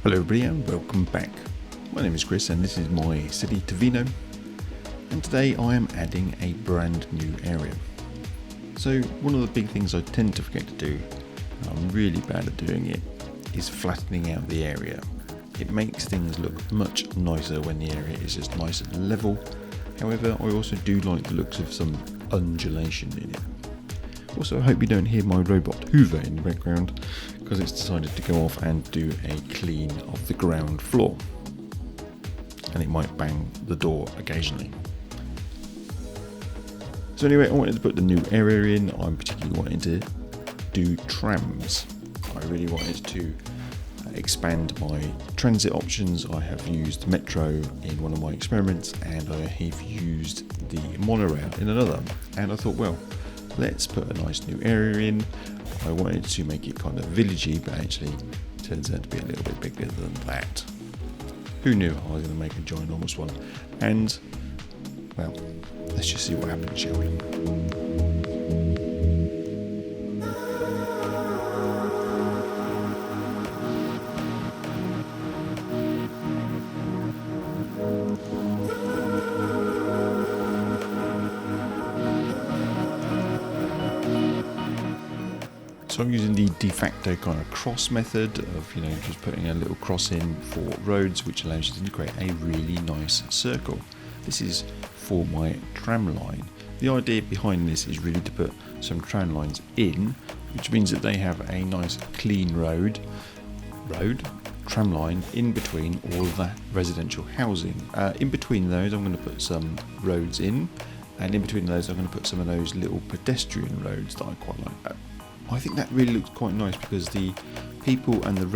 Hello everybody and welcome back. My name is Chris and this is my city Tavino, and today I am adding a brand new area. So one of the big things I tend to forget to do, and I'm really bad at doing it, is flattening out the area. It makes things look much nicer when the area is just nice and level. However, I also do like the looks of some undulation in it. Also, I hope you don't hear my robot Hoover in the background, because it's decided to go off and do a clean of the ground floor. And it might bang the door occasionally. So anyway, I wanted to put the new area in. I'm particularly wanting to do trams. I really wanted to expand my transit options. I have used Metro in one of my experiments, and I have used the Monorail in another. And I thought, well, let's put a nice new area in. I wanted to make it kind of villagey, but actually it turns out to be a little bit bigger than that. Who knew I was going to make a ginormous one? And, well, let's just see what happens, shall we? So I'm using the de facto kind of cross method of, just putting a little cross in for roads, which allows you to create a really nice circle. This is for my tram line. The idea behind this is really to put some tram lines in, which means that they have a nice clean tram line in between all of that residential housing. In between those, I'm going to put some roads in, and in between those, I'm going to put some of those little pedestrian roads that I quite like. I think that really looks quite nice because the people and the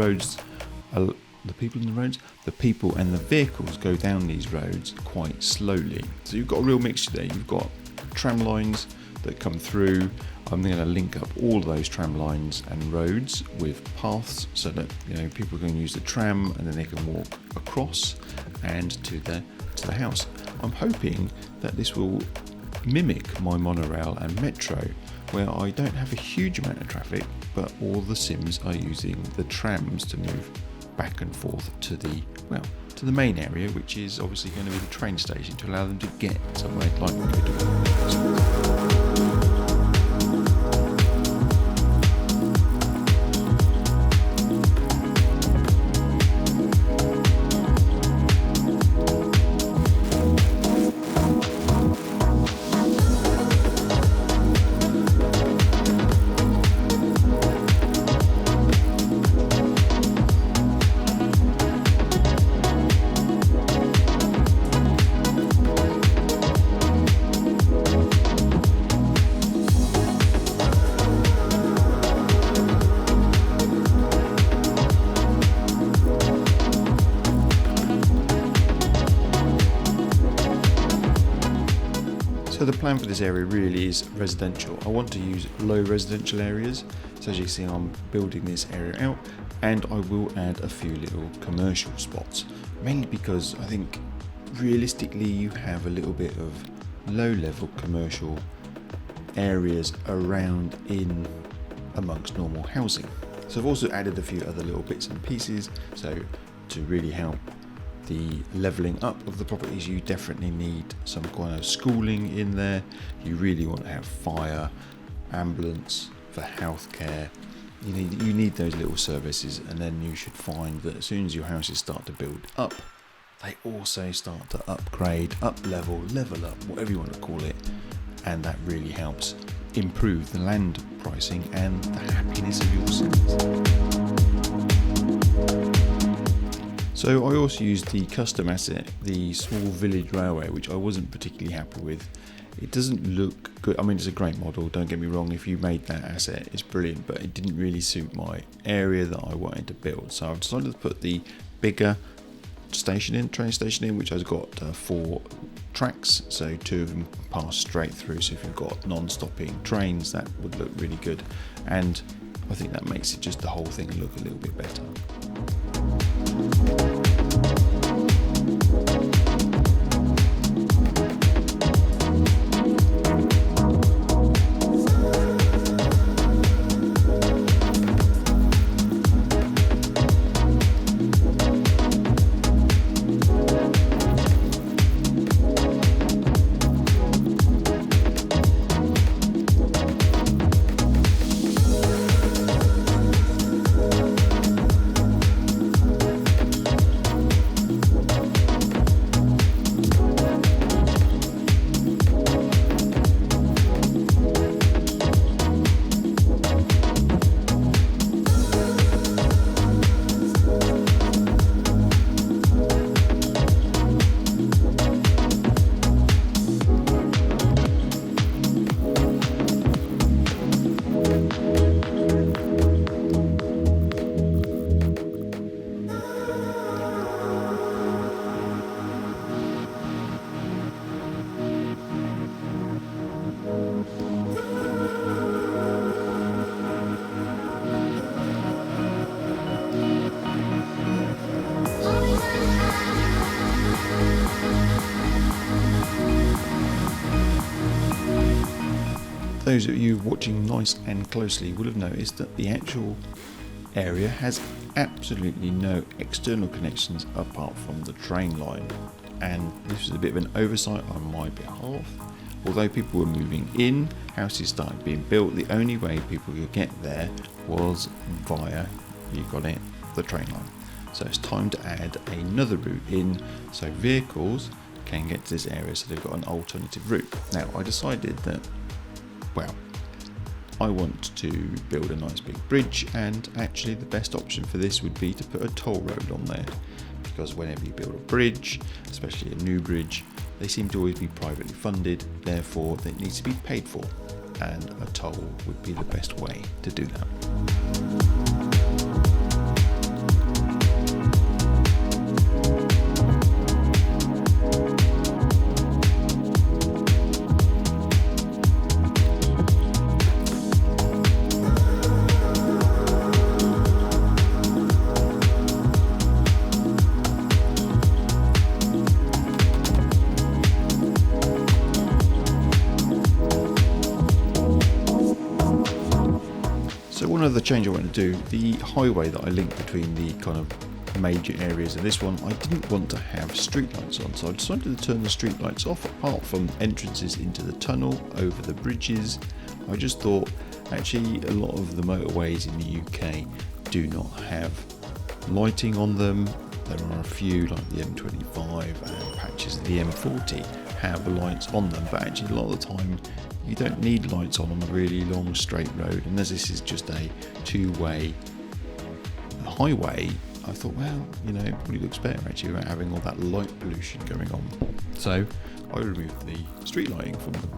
people and the vehicles go down these roads quite slowly. So you've got a real mixture there. You've got tram lines that come through. I'm going to link up all those tram lines and roads with paths so that people can use the tram and then they can walk across and to the house. I'm hoping that this will mimic my Monorail and Metro, where I don't have a huge amount of traffic, but all the Sims are using the trams to move back and forth to the main area, which is obviously going to be the train station to allow them to get somewhere like we go to work. So the plan for this area really is residential. I want to use low residential areas. So as you can see, I'm building this area out, and I will add a few little commercial spots, mainly because I think realistically you have a little bit of low level commercial areas around in amongst normal housing. So I've also added a few other little bits and pieces. So to really help the levelling up of the properties, you definitely need some kind of schooling in there. You really want to have fire, ambulance, for healthcare. You need those little services, and then you should find that as soon as your houses start to build up, they also start to upgrade, level up, whatever you want to call it, and that really helps improve the land pricing and the happiness of your citizens. So I also used the custom asset, the small village railway, which I wasn't particularly happy with. It doesn't look good. I mean, it's a great model, don't get me wrong. If you made that asset, it's brilliant, but it didn't really suit my area that I wanted to build. So I've decided to put the bigger train station in, which has got 4 tracks, so 2 of them pass straight through. So if you've got non-stopping trains, that would look really good. And I think that makes it just the whole thing look a little bit better. Those of you watching nice and closely will have noticed that the actual area has absolutely no external connections apart from the train line, and this was a bit of an oversight on my behalf. Although people were moving in, houses started being built, the only way people could get there was via, you got it, the train line. So it's time to add another route in so vehicles can get to this area, so they've got an alternative route. Now I decided that, well, I want to build a nice big bridge, and actually the best option for this would be to put a toll road on there, because whenever you build a bridge, especially a new bridge, they seem to always be privately funded, therefore it needs to be paid for, and a toll would be the best way to do that. One other change I want to do, the highway that I linked between the kind of major areas of this one, I didn't want to have streetlights on, so I decided to turn the streetlights off apart from entrances into the tunnel, over the bridges. I just thought actually a lot of the motorways in the UK do not have lighting on them. There are a few like the M25 and patches of the M40 have lights on them, but actually a lot of the time you don't need lights on a really long straight road, and as this is just a two-way highway, I thought, well, you know, it probably looks better actually without having all that light pollution going on. So I removed the street lighting from them,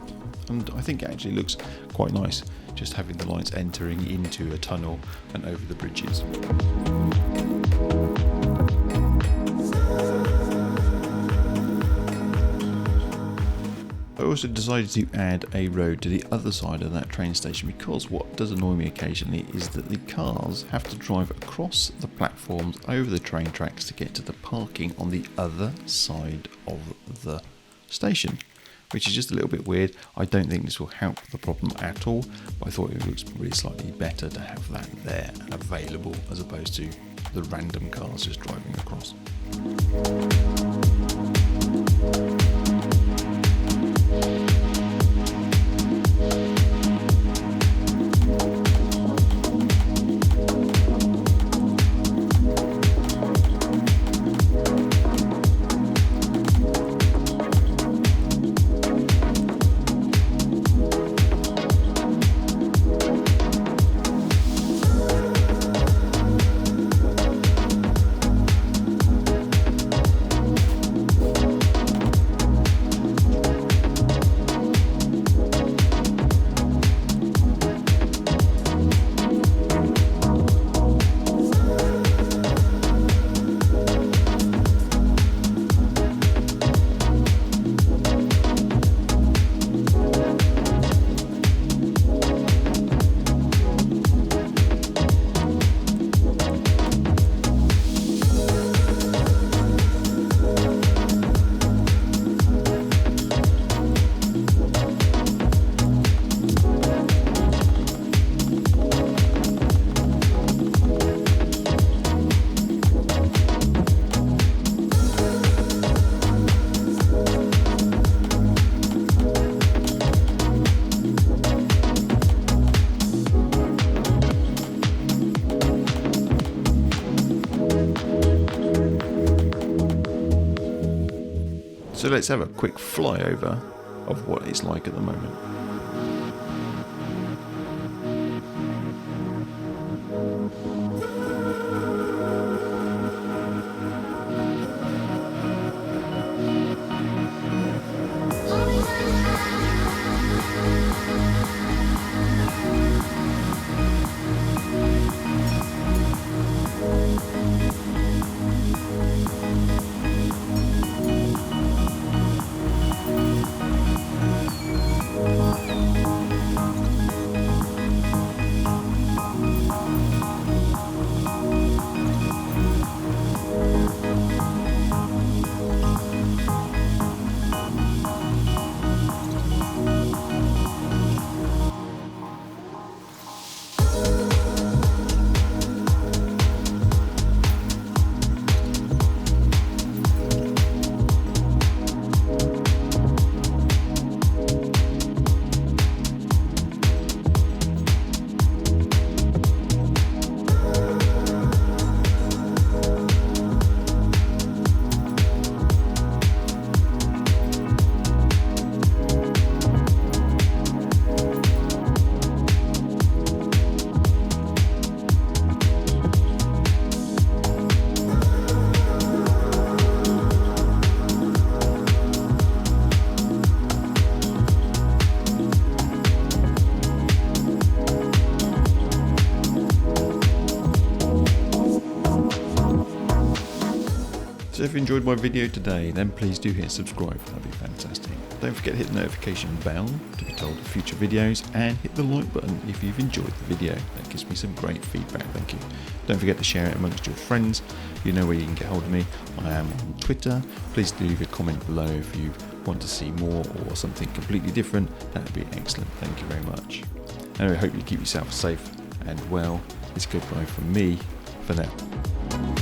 and I think it actually looks quite nice just having the lights entering into a tunnel and over the bridges. I also decided to add a road to the other side of that train station, because what does annoy me occasionally is that the cars have to drive across the platforms over the train tracks to get to the parking on the other side of the station, which is just a little bit weird. I don't think this will help the problem at all, but I thought it looks really slightly better to have that there and available as opposed to the random cars just driving across. So let's have a quick flyover of what it's like at the moment. So if you enjoyed my video today, then please do hit subscribe, that'd be fantastic. Don't forget to hit the notification bell to be told of future videos, and hit the like button if you've enjoyed the video. That gives me some great feedback, thank you. Don't forget to share it amongst your friends. You know where you can get hold of me. I am on Twitter. Please do leave a comment below if you want to see more or something completely different. That would be excellent, thank you very much. Anyway, I hope you keep yourself safe and well. It's goodbye from me for now.